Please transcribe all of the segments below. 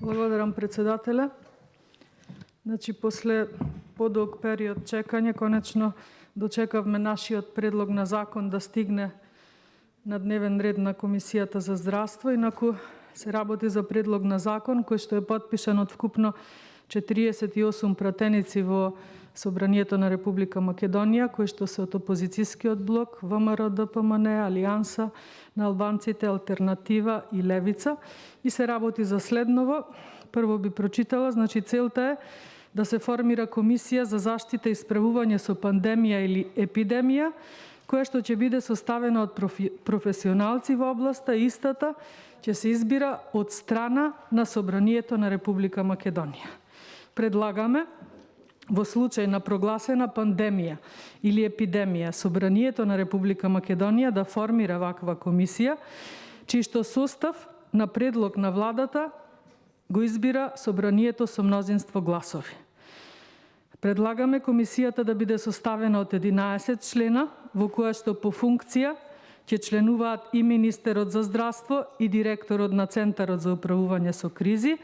Благодарам, председателе. Значи, после подолг период чекање, конечно дочекавме нашиот предлог на закон да стигне на дневен ред на Комисијата за здравство. Инаку се работи за предлог на закон кој што е подпишан од вкупно 48 пратеници во Собранието на Република Македонија, кои што се од опозицијскиот блок, ВМРО, ДПМН, Алијанса на албанците, Алтернатива и Левица. И се работи за следново. Прво би прочитала, значи целта е да се формира комисија за заштита и справување со пандемија или епидемија, која што ќе биде составена од професионалци во областа, истата ќе се избира од страна на Собранието на Република Македонија. Предлагаме во случај на прогласена пандемија или епидемија, Собранието на Република Македонија да формира ваква комисија, чиј што состав на предлог на владата го избира Собранието со мнозинство гласови. Предлагаме комисијата да биде составена од 11 члена, во која што по функција ќе членуваат и министерот за здравство и директорот на Центарот за управување со кризи,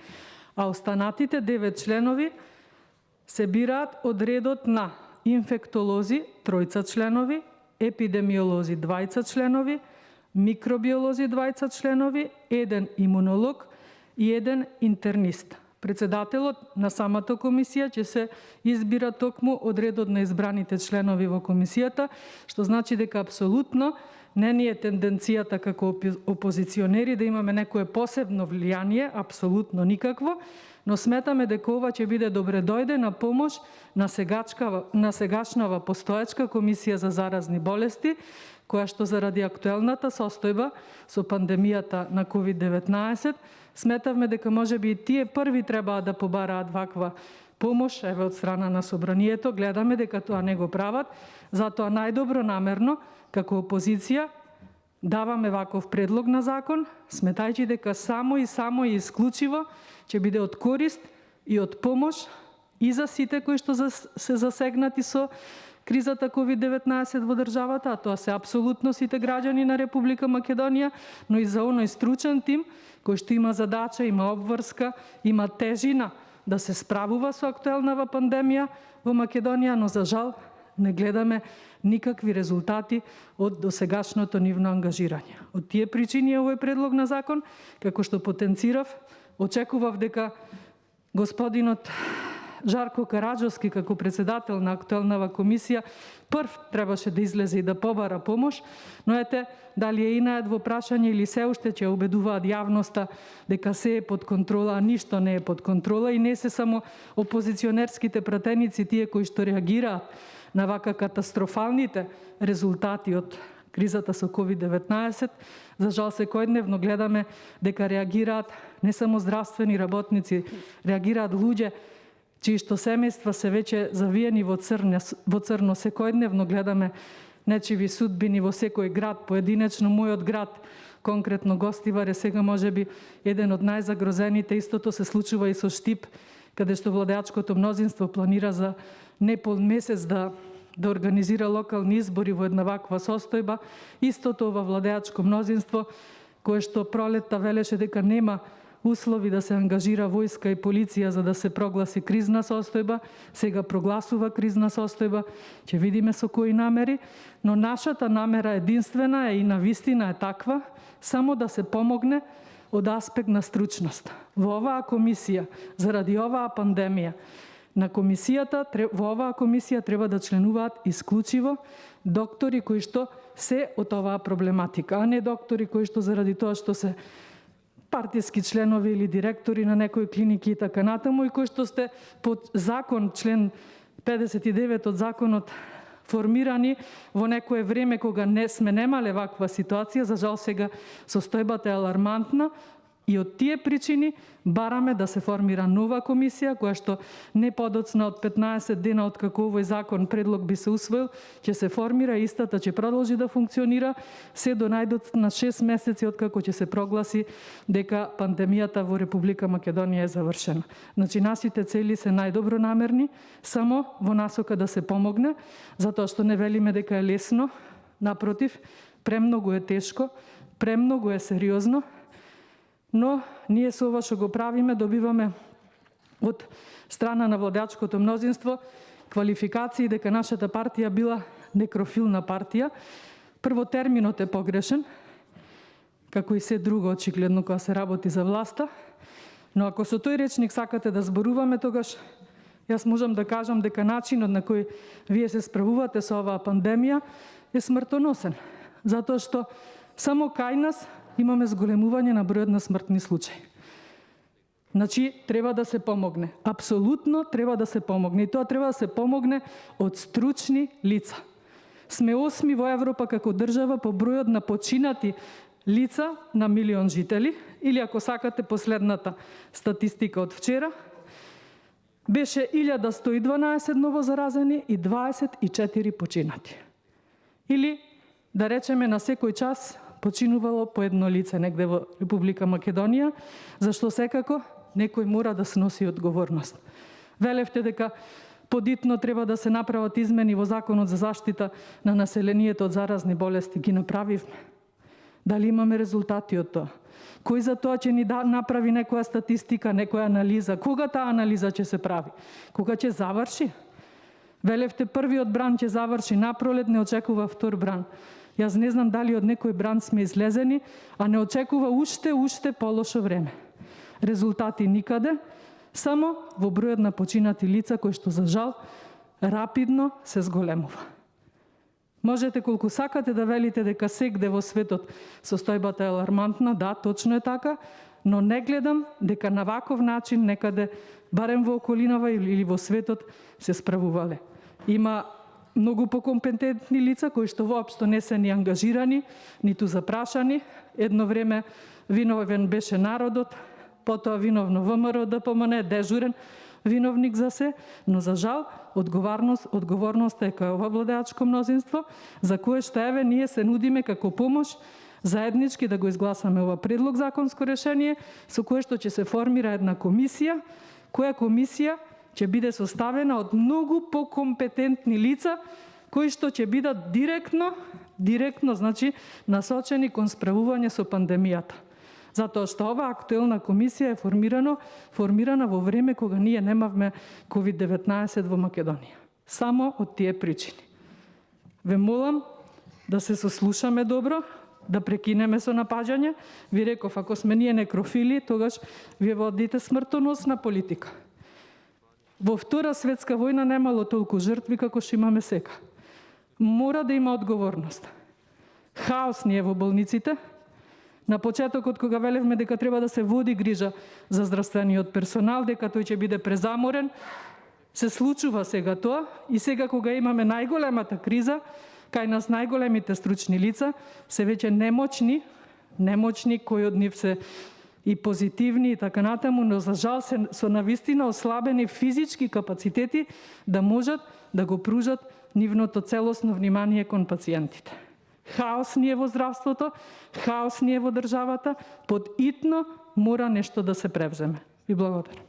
а останатите 9 членови се бираат од редот на инфектолози 3 членови, епидемиолози 20 членови, микробиолози 20 членови, 1 имунолог и 1 интернист. Председателот на самата комисија ќе се избира токму од редот на избраните членови во комисијата, што значи дека апсолутно не ни е тенденцијата како опозиционери да имаме некое посебно влијание, апсолутно никакво, но сметаме дека ова ќе биде добре дојде на помош на сегашнава постоечка комисија за заразни болести, која што заради актуелната состојба со пандемијата на COVID-19, сметавме дека можеби и тие први требаат да побараат ваква помош, еве од страна на Собранието, гледаме дека тоа не го прават, затоа најдобро намерно, како опозиција, даваме ваков предлог на закон, сметајќи дека само и исклучиво ќе биде од корист и од помош и за сите кои што се засегнати со кризата COVID-19 во државата, а тоа се апсолутно сите граѓани на Република Македонија, но и за оној стручен тим кој што има задача, има обврска, има тежина да се справува со актуелнава пандемија во Македонија, но за жал не гледаме никакви резултати од досегашното нивно ангажирање. Од тие причини овој предлог на закон, како што потенцирав, очекував дека господинот Жарко Караджовски, како председател на актуелнава комисија, прв требаше да излезе и да побара помош, но ете, дали е инаед во прашање или се уште ќе убедуваат јавноста дека се е под контрола, а ништо не е под контрола и не се само опозиционерските пратеници тие кои што реагираат на вака катастрофалните резултати од кризата со COVID-19. За жал секојдневно гледаме дека реагираат не само здравствени работници, реагираат луѓе чии што семејства се веќе завиени во црно. Секојдневно гледаме нечиви судбини во секој град, поединечно мојот град, конкретно Гостивар е сега можеби еден од најзагрозените. Истото се случува и со Штип, каде што владеачкото мнозинство планира за непол месец да организира локални избори во една ваква состојба. Истото ова владеачко мнозинство, кое што пролетта велеше дека нема услови да се ангажира војска и полиција за да се прогласи кризна состојба, сега прогласува кризна состојба, ќе видиме со кои намери, но нашата намера единствена е и навистина е таква, само да се помогне од аспект на стручност. Во оваа комисија, заради оваа пандемија, во оваа комисија треба да членуваат исклучиво доктори кои што се од оваа проблематика, а не доктори кои што заради тоа што се партиски членови или директори на некои клиники и така натаму, и кои што сте под закон, член 59 од законот, формирани во некое време кога не сме немале ваква ситуација. За жал сега состојбата е алармантна и од тие причини бараме да се формира нова комисија, која што не подоцна од 15 дена од како овој закон предлог би се усвоил, ќе се формира, истата ќе продолжи да функционира се до најдоцна 6 месеци од како ќе се прогласи дека пандемијата во Република Македонија е завршена. Значи, нашите цели се најдобро намерни, само во насока да се помогне, затоа што не велиме дека е лесно, напротив, премногу е тешко, премногу е сериозно. Но ние со ова што го правиме добиваме од страна на владеачкото мнозинство квалификации дека нашата партија била некрофилна партија. Прво, терминот е погрешен, како и се друго очигледно кога се работи за власта, но ако со тој речник сакате да зборуваме, тогаш јас можам да кажам дека начинот на кој вие се справувате со оваа пандемија е смртоносен, затоа што само кај нас имаме зголемување на бројот на смртни случаи. Значи, треба да се помогне. Апсолутно треба да се помогне. И тоа треба да се помогне од стручни лица. Сме 8 во Европа како држава по бројот на починати лица на милион жители, или ако сакате последната статистика од вчера, беше 1112 новозаразени и 24 починати. Или, да речеме, на секој час починувало по едно лице негде во Република Македонија, зашто секако некој мора да сноси одговорност. Велевте дека подитно треба да се направат измени во Законот за заштита на населението од заразни болести. Ги направивме. Дали имаме резултати од тоа? Кој за тоа ќе ни направи некоја статистика, некоја анализа? Кога таа анализа ќе се прави? Кога ќе заврши? Велевте првиот бран ќе заврши напролет, не очекува втор бран. Јас не знам дали од некој бран сме излезени, а не очекува уште полошо време. Резултати никаде, само во бројот на починати лица кои што за жал рапидно се зголемува. Можете колку сакате да велите дека сегде во светот состојбата е алармантна, да, точно е така, но не гледам дека на ваков начин некаде, барем во околинава или во светот, се справувале. Има многу покомпетентни лица кои што воопшто не се ни ангажирани, ниту запрашани. Едно време виновен беше народот, потоа виновно ВМРО ДПМН, дежурен виновник за се, но за жал одговорноста е кај ова владеачко мнозинство, за кое што еве ние се нудиме како помош заеднички да го изгласаме ова предлог законско решение, со кое што ќе се формира една комисија, која комисија ќе биде составена од многу покомпетентни лица кои што ќе бидат директно, значи, насочени кон справување со пандемијата. Затоа што оваа актуелна комисија е формирана во време кога ние немавме COVID-19 во Македонија. Само од тие причини. Ве молам да се сослушаме добро, да прекинеме со напаѓање. Ви реков, ако сме ние некрофили, тогаш вие водите смртоносна политика. Во Втора светска војна немало толку жртви како што имаме сега. Мора да има одговорност. Хаос ни е во болниците. На почетокот, кога велевме дека треба да се води грижа за здравствениот персонал, дека тој ќе биде презаморен, се случува сега тоа и сега кога имаме најголемата криза, кај нас најголемите стручни лица се веќе немочни, кои од нив се и позитивни и така натаму, но за жал се со навистина ослабени физички капацитети да можат да го пружат нивното целосно внимание кон пациентите. Хаос ни е во здравството, хаос ни е во државата, под итно мора нешто да се превземе. Ви благодарам.